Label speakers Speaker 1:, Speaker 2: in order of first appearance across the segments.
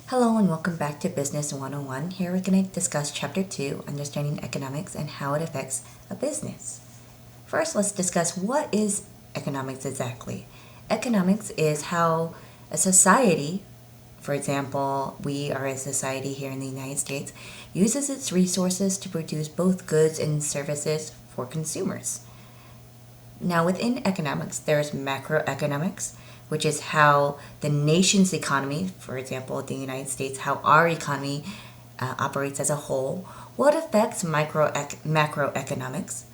Speaker 1: Hello and welcome back to Business 101. Here we're going to discuss Chapter 2, Understanding Economics and How It Affects a Business. First, let's discuss what is economics exactly. Economics is how a society, for example, we are a society here in the United States, uses its resources to produce both goods and services for consumers. Now, within economics, there's macroeconomics, which is how the nation's economy, for example, the United States, how our economy operates as a whole. What affects macroeconomics?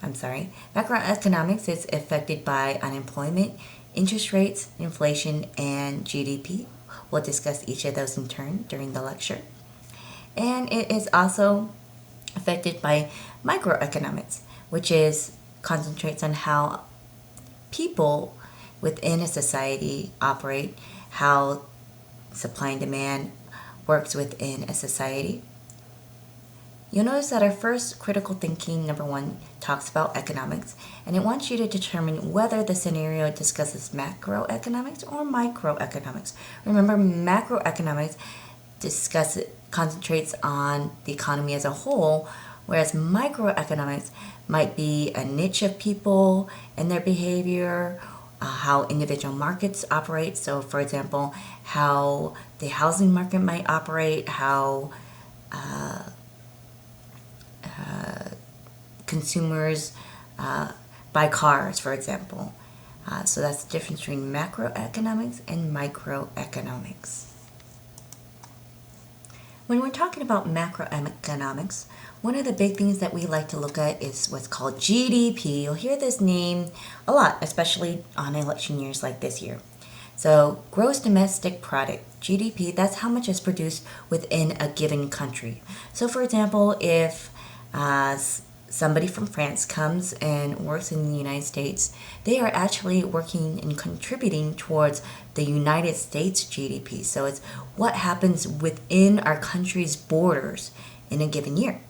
Speaker 1: Macroeconomics is affected by unemployment, interest rates, inflation, and GDP. We'll discuss each of those in turn during the lecture. And it is also affected by microeconomics, which is concentrates on how people within a society operate, how supply and demand works within a society. You'll notice that our first critical thinking, number one, talks about economics, and it wants you to determine whether the scenario discusses macroeconomics or microeconomics. Remember, macroeconomics concentrates on the economy as a whole, whereas microeconomics might be a niche of people and their behavior, how individual markets operate. So, for example, how the housing market might operate, how consumers buy cars, for example. So that's the difference between macroeconomics and microeconomics. When we're talking about macroeconomics, one of the big things that we like to look at is what's called GDP. You'll hear this name a lot, especially on election years like this year. So, gross domestic product, GDP, that's how much is produced within a given country. So, for example, if somebody from France comes and works in the United States, they are actually working and contributing towards the United States GDP. So it's what happens within our country's borders in a given year.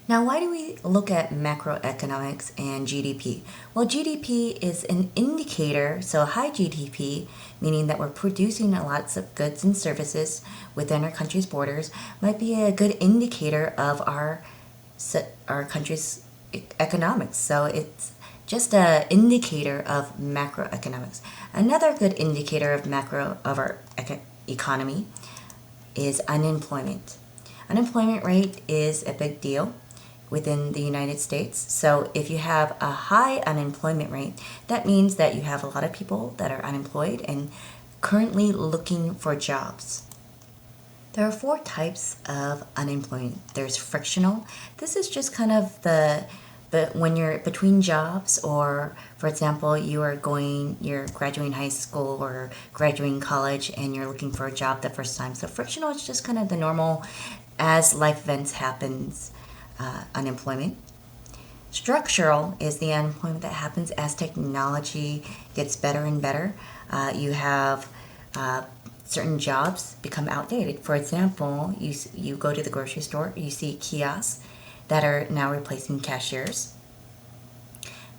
Speaker 1: Now, why do we look at macroeconomics and GDP? Well, GDP is an indicator, so high GDP, meaning that we're producing lots of goods and services within our country's borders, might be a good indicator of our country's economics. So it's just an indicator of macroeconomics. Another good indicator of our economy is unemployment. Unemployment rate is a big deal within the United States. So if you have a high unemployment rate, that means that you have a lot of people that are unemployed and currently looking for jobs. There are 4 types of unemployment. There's frictional. This is just kind of the when you're between jobs, or for example, you're graduating high school or graduating college and you're looking for a job the first time. So frictional is just kind of the normal as life events happens unemployment. Structural is the unemployment that happens as technology gets better and better. You have certain jobs become outdated. For example, you go to the grocery store, you see kiosks that are now replacing cashiers.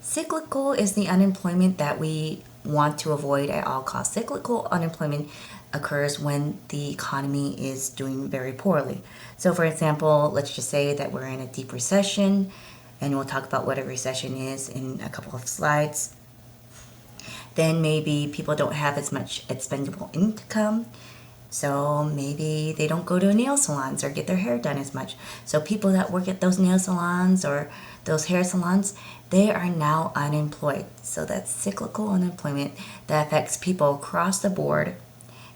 Speaker 1: Cyclical is the unemployment that we want to avoid at all costs. Cyclical unemployment occurs when the economy is doing very poorly. So, for example, let's just say that we're in a deep recession, and we'll talk about what a recession is in a couple of slides. Then maybe people don't have as much expendable income, so maybe they don't go to nail salons or get their hair done as much. So people that work at those nail salons or those hair salons, they are now unemployed. So that's cyclical unemployment that affects people across the board,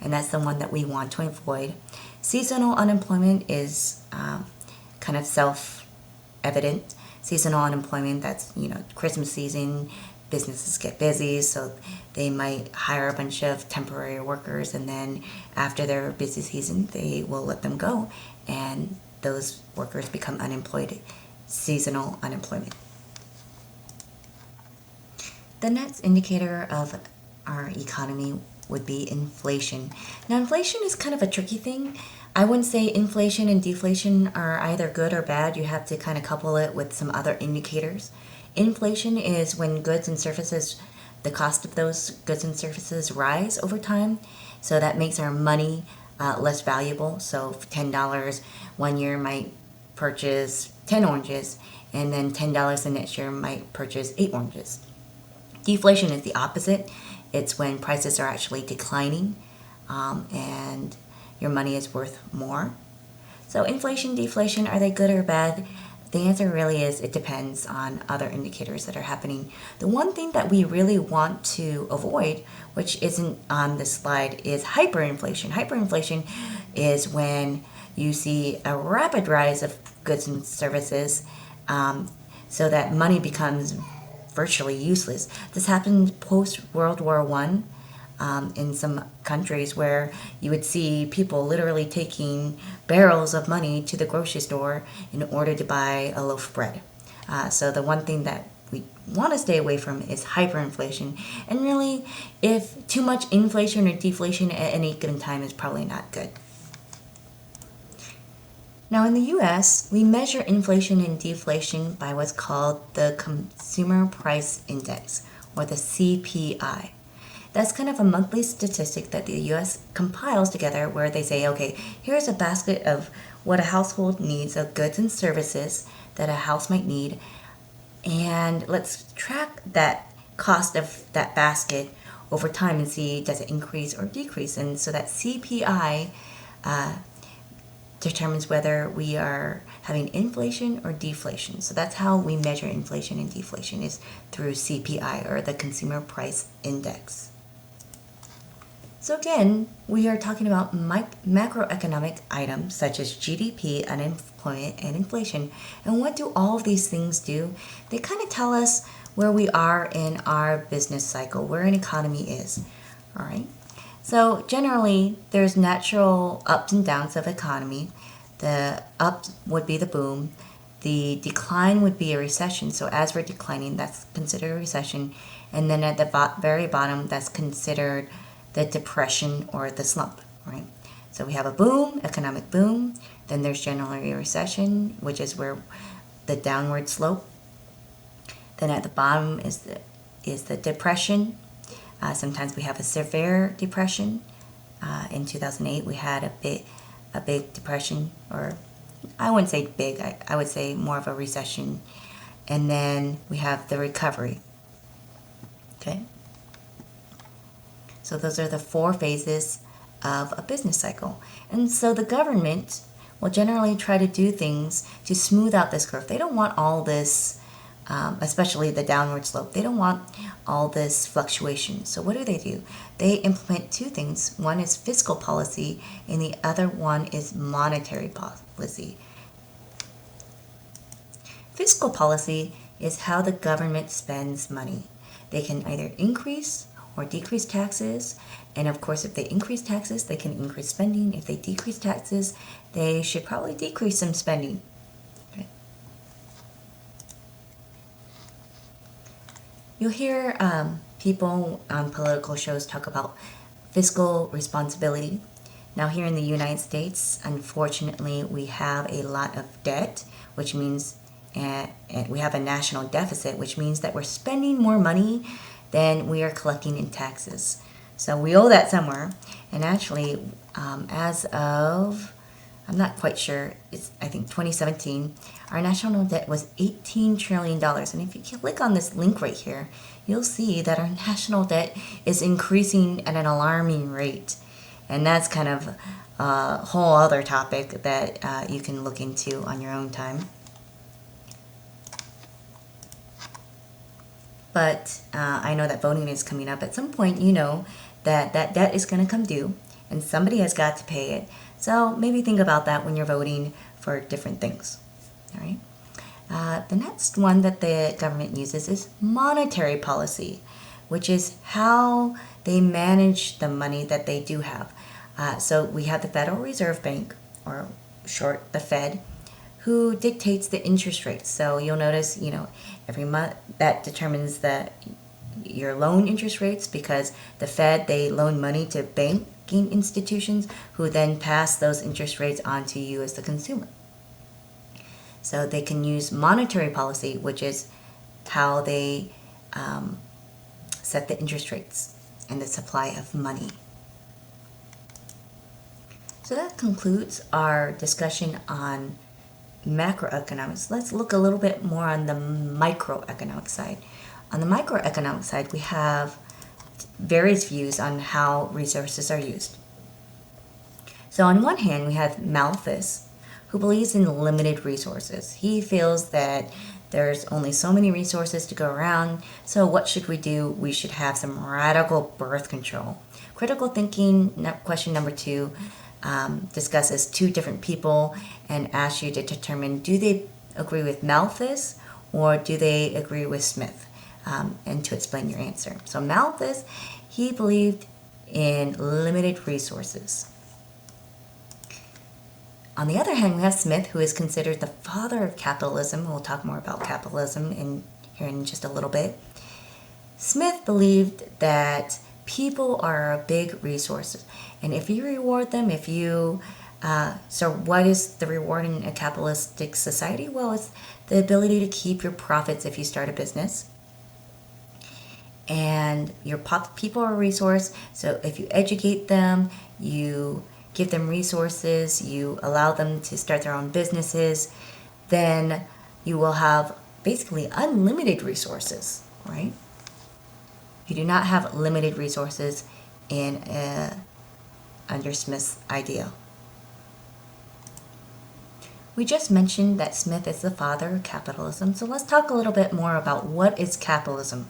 Speaker 1: and that's the one that we want to avoid. Seasonal unemployment is kind of self-evident. Seasonal unemployment, that's, Christmas season, businesses get busy, so they might hire a bunch of temporary workers, and then after their busy season, they will let them go, and those workers become unemployed. Seasonal unemployment. The next indicator of our economy would be inflation. Now, inflation is kind of a tricky thing. I wouldn't say inflation and deflation are either good or bad. You have to kind of couple it with some other indicators. Inflation is when goods and services, the cost of those goods and services rise over time. So that makes our money less valuable. So for $10, one year might purchase 10 oranges, and then $10 the next year might purchase 8 oranges. Deflation is the opposite. It's when prices are actually declining and your money is worth more. So inflation, deflation, are they good or bad? The answer really is it depends on other indicators that are happening. The one thing that we really want to avoid, which isn't on this slide, is hyperinflation. Hyperinflation is when you see a rapid rise of goods and services so that money becomes virtually useless. This happened post World War I. In some countries where you would see people literally taking barrels of money to the grocery store in order to buy a loaf of bread. So the one thing that we want to stay away from is hyperinflation. And really, if too much inflation or deflation at any given time is probably not good. Now in the US, we measure inflation and deflation by what's called the Consumer Price Index, or the CPI. That's kind of a monthly statistic that the US compiles together where they say, okay, here's a basket of what a household needs of goods and services that a house might need, and let's track that cost of that basket over time and see does it increase or decrease. And so that CPI determines whether we are having inflation or deflation. So that's how we measure inflation and deflation, is through CPI, or the Consumer Price Index. So again, we are talking about macroeconomic items such as GDP, unemployment, and inflation. And what do all of these things do? They kind of tell us where we are in our business cycle, where an economy is. All right. So generally, there's natural ups and downs of economy. The up would be the boom. The decline would be a recession. So as we're declining, that's considered a recession. And then at the very bottom, that's considered the depression or the slump, right? So we have a boom, economic boom. Then there's generally a recession, which is where the downward slope. Then at the bottom is the depression. Sometimes we have a severe depression. In 2008, we had a big depression, or I wouldn't say big. I would say more of a recession. And then we have the recovery. Okay. So those are the 4 phases of a business cycle. And so the government will generally try to do things to smooth out this curve. They don't want all this, especially the downward slope. They don't want all this fluctuation. So what do? They implement 2 things. One is fiscal policy, and the other one is monetary policy. Fiscal policy is how the government spends money. They can either increase or decrease taxes, and of course if they increase taxes they can increase spending. If they decrease taxes, they should probably decrease some spending. Okay. You'll hear people on political shows talk about fiscal responsibility. Now here in the United States, unfortunately, we have a lot of debt, which means and we have a national deficit, which means that we're spending more money than we are collecting in taxes. So we owe that somewhere. And actually, as of, I'm not quite sure, it's I think 2017, our national debt was $18 trillion. And if you click on this link right here, you'll see that our national debt is increasing at an alarming rate. And that's kind of a whole other topic that you can look into on your own time. But I know that voting is coming up. At some point, you know that debt is going to come due, and somebody has got to pay it. So maybe think about that when you're voting for different things. All right. The next one that the government uses is monetary policy, which is how they manage the money that they do have. So we have the Federal Reserve Bank, or short, the Fed, who dictates the interest rates. So you'll notice, every month that determines your loan interest rates, because the Fed, they loan money to banking institutions who then pass those interest rates on to you as the consumer. So they can use monetary policy, which is how they set the interest rates and the supply of money. So that concludes our discussion on macroeconomics. Let's look a little bit more on the microeconomic side. On the microeconomic side, we have various views on how resources are used. So on one hand, we have Malthus, who believes in limited resources. He feels that there's only so many resources to go around, so what should we do? We should have some radical birth control. Critical thinking, question number 2, discusses two different people and asks you to determine, do they agree with Malthus or do they agree with Smith? And to explain your answer. So Malthus, he believed in limited resources. On the other hand, we have Smith, who is considered the father of capitalism. We'll talk more about capitalism here in just a little bit. Smith believed that people are a big resource, and if you reward them, so what is the reward in a capitalistic society? Well, it's the ability to keep your profits if you start a business. And your people are a resource, so if you educate them, you give them resources, you allow them to start their own businesses, then you will have basically unlimited resources, right? You do not have limited resources under Smith's idea. We just mentioned that Smith is the father of capitalism, so let's talk a little bit more about what is capitalism.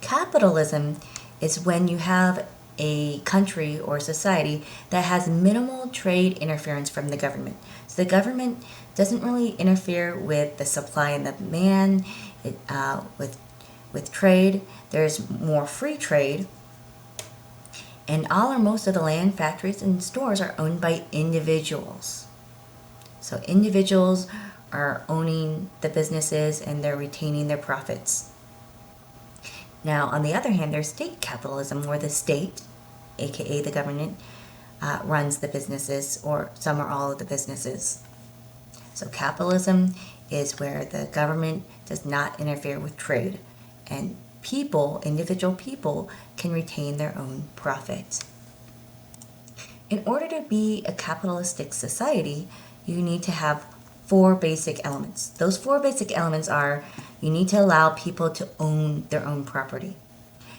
Speaker 1: Capitalism is when you have a country or society that has minimal trade interference from the government. So the government doesn't really interfere with the supply and the demand, with trade. There's more free trade. And all or most of the land, factories, and stores are owned by individuals. So individuals are owning the businesses and they're retaining their profits. Now, on the other hand, there's state capitalism, where the state, aka the government, runs the businesses, or some or all of the businesses. So capitalism is where the government does not interfere with trade, and people, individual people, can retain their own profit. In order to be a capitalistic society, you need to have 4 basic elements. Those 4 basic elements are: you need to allow people to own their own property.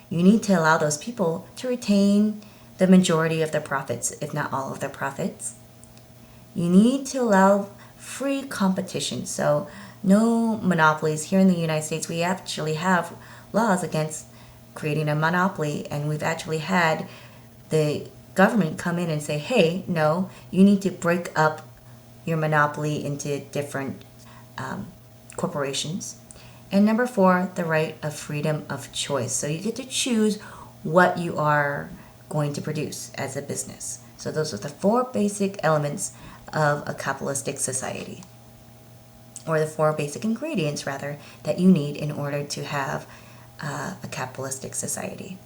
Speaker 1: You need to allow those people to retain the majority of their profits, if not all of their profits. You need to allow free competition, so no monopolies. Here in the United States, we actually have laws against creating a monopoly, and we've actually had the government come in and say, hey, no, you need to break up your monopoly into different corporations. And number 4, the right of freedom of choice. So you get to choose what you are going to produce as a business. So those are the 4 basic elements of a capitalistic society, or the 4 basic ingredients, rather, that you need in order to have a capitalistic society.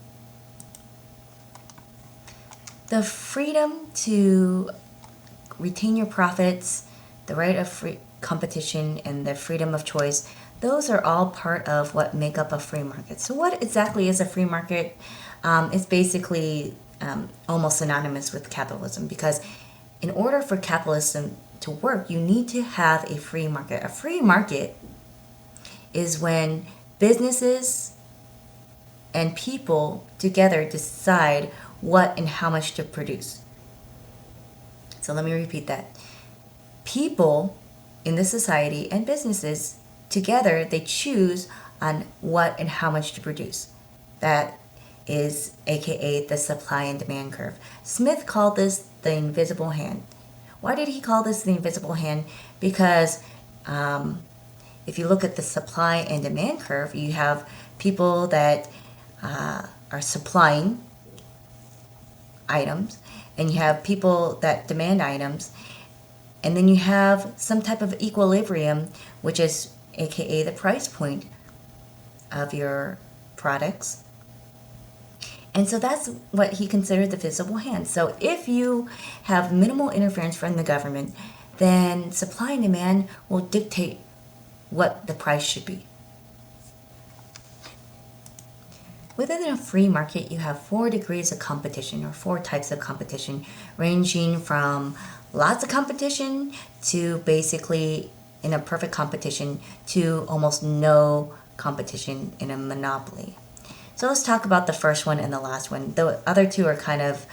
Speaker 1: The freedom to retain your profits, the right of free competition, and the freedom of choice, those are all part of what make up a free market. So what exactly is a free market? It's basically almost synonymous with capitalism, because in order for capitalism to work, you need to have a free market. A free market is when businesses and people together decide what and how much to produce. So let me repeat that. People in the society and businesses together, they choose on what and how much to produce. That is aka the supply and demand curve. Smith called this the invisible hand. Why did he call this the invisible hand? Because if you look at the supply and demand curve, you have people that are supplying items, and you have people that demand items, and then you have some type of equilibrium, which is aka the price point of your products. And so that's what he considered the visible hand. So if you have minimal interference from the government, then supply and demand will dictate what the price should be. Within a free market, you have 4 degrees of competition or 4 types of competition, ranging from lots of competition to basically in a perfect competition to almost no competition in a monopoly. So let's talk about the first one and the last one. The other two are kind of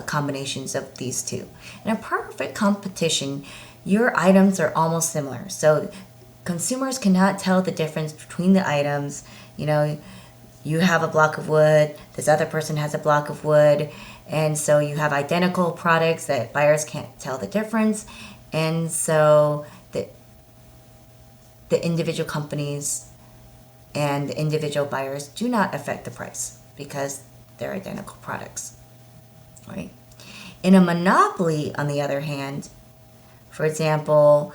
Speaker 1: combinations of these two. In a perfect competition, your items are almost similar. So consumers cannot tell the difference between the items. You know, you have a block of wood, this other person has a block of wood, and so you have identical products that buyers can't tell the difference. And so the individual companies and the individual buyers do not affect the price because they're identical products, right? In a monopoly, on the other hand, for example,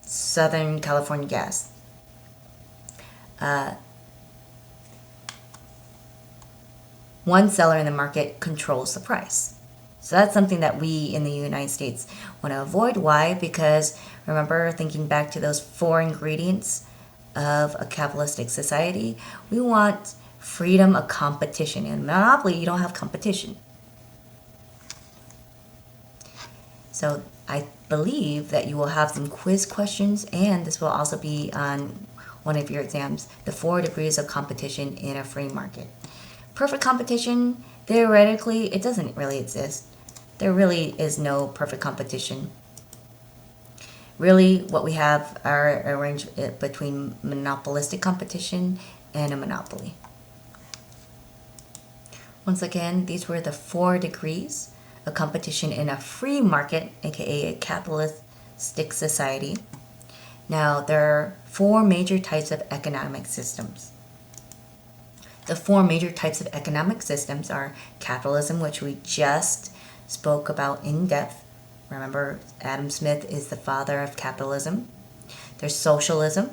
Speaker 1: Southern California Gas, one seller in the market controls the price. So that's something that we in the United States want to avoid. Why? Because remember, thinking back to those 4 ingredients of a capitalistic society, we want freedom of competition. In monopoly, you don't have competition. So I believe that you will have some quiz questions, and this will also be on one of your exams, the 4 degrees of competition in a free market. Perfect competition, theoretically, it doesn't really exist. There really is no perfect competition. Really, what we have are arranged between monopolistic competition and a monopoly. Once again, these were the 4 degrees of competition in a free market, aka a capitalistic society. Now, there are 4 major types of economic systems. The 4 major types of economic systems are capitalism, which we just spoke about in depth. Remember, Adam Smith is the father of capitalism. There's socialism,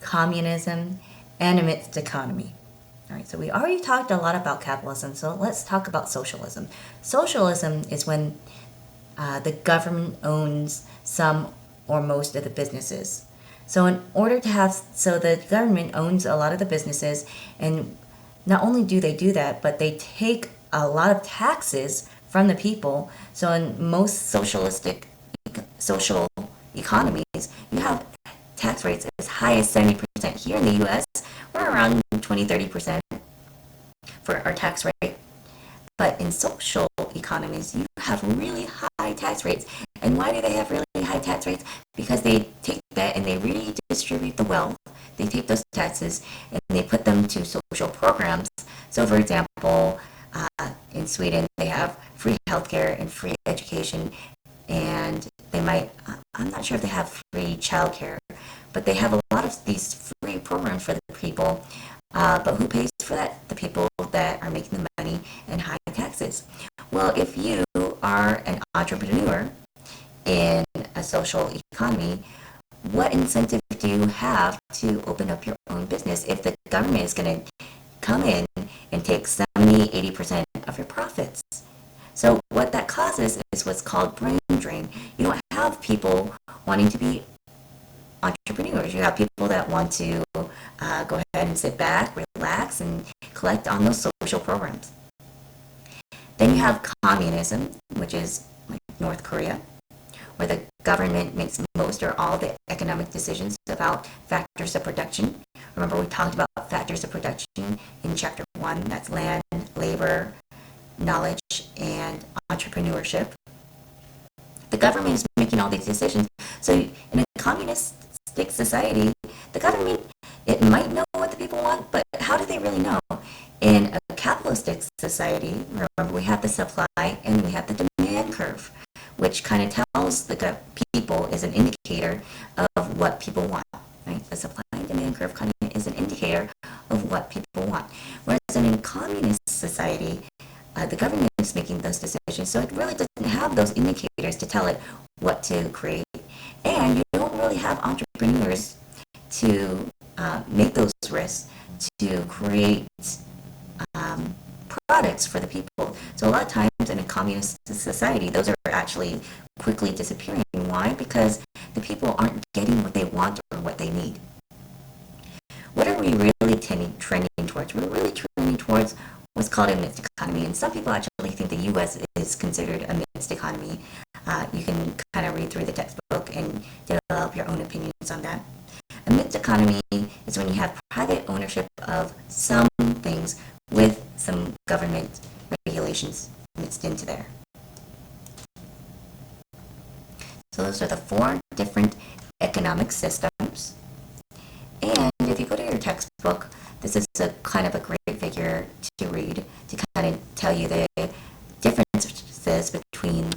Speaker 1: communism, and a mixed economy. All right, so we already talked a lot about capitalism, so let's talk about socialism. Socialism is when the government owns some or most of the businesses. So in order to have, so the government owns a lot of the businesses, and not only do they do that, but they take a lot of taxes from the people. So in most social economies, you have tax rates as high as 70%. Here in the US, we're around 20-30% for our tax rate. But in social economies, you have really high tax rates. And why do they have really high tax rates? Because they take that and they redistribute the wealth. They take those taxes and they put them to social programs. So, for example, in Sweden, they have free healthcare and free education, and they might, I'm not sure if they have free childcare, but they have a lot of these free programs for the people. But who pays for that? The people that are making the money and high taxes. Well, if you are an entrepreneur in a social economy, what incentive do you have to open up your own business if the government is going to come in and take 70-80% of your profits? So what that causes is what's called brain drain. You don't have people wanting to be entrepreneurs. You have people that want to go ahead and sit back, relax, and collect on those social programs. Then you have communism, which is like North Korea, where the government makes most or all the economic decisions about factors of production. Remember, we talked about factors of production in chapter 1. That's land, labor, knowledge, and entrepreneurship. The government is making all these decisions. So in a communistic society, the government, it might know what the people want, but how do they really know? In a capitalistic society, remember, we have the supply and we have the demand curve, which kind of tells the people, is an indicator of what people want, right? The supply and demand curve kind of is an indicator of what people want. Whereas in a communist society, the government is making those decisions, so it really doesn't have those indicators to tell it what to create. And you don't really have entrepreneurs to make those risks to create products for the people. So a lot of times in a communist society, those are actually quickly disappearing. Why? Because the people aren't getting what they want or what they need. What are we really trending trending towards. We're really trending towards what's called a mixed economy, and some people actually think the U.S. is considered a mixed economy. You can kind of read through the textbook and develop your own opinions on that. A mixed economy is when you have private ownership of some things with some government regulations mixed into there. So those are the 4 different economic systems. And if you go to your textbook, this is a kind of a great figure to read to kind of tell you the differences between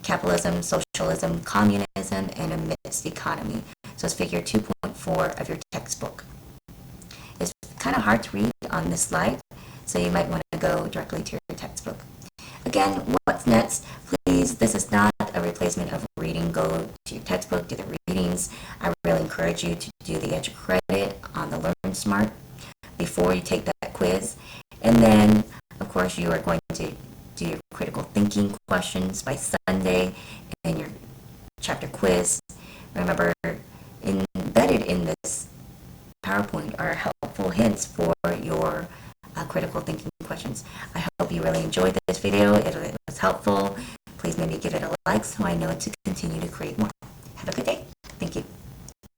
Speaker 1: capitalism, socialism, communism, and a mixed economy. So it's figure 2.4 of your textbook. It's kind of hard to read on this slide, so you might want to go directly to your textbook. Again, what's next? Please, this is not a replacement of reading. Go to your textbook, do the readings. I really encourage you to do the EduCredit on the Learn Smart before you take that quiz. And then, of course, you are going to do your critical thinking questions by Sunday and your chapter quiz. Remember, embedded in this PowerPoint are helpful hints for your critical thinking questions. I hope you really enjoyed this video. It was helpful. Please maybe give it a like so I know to continue to create more.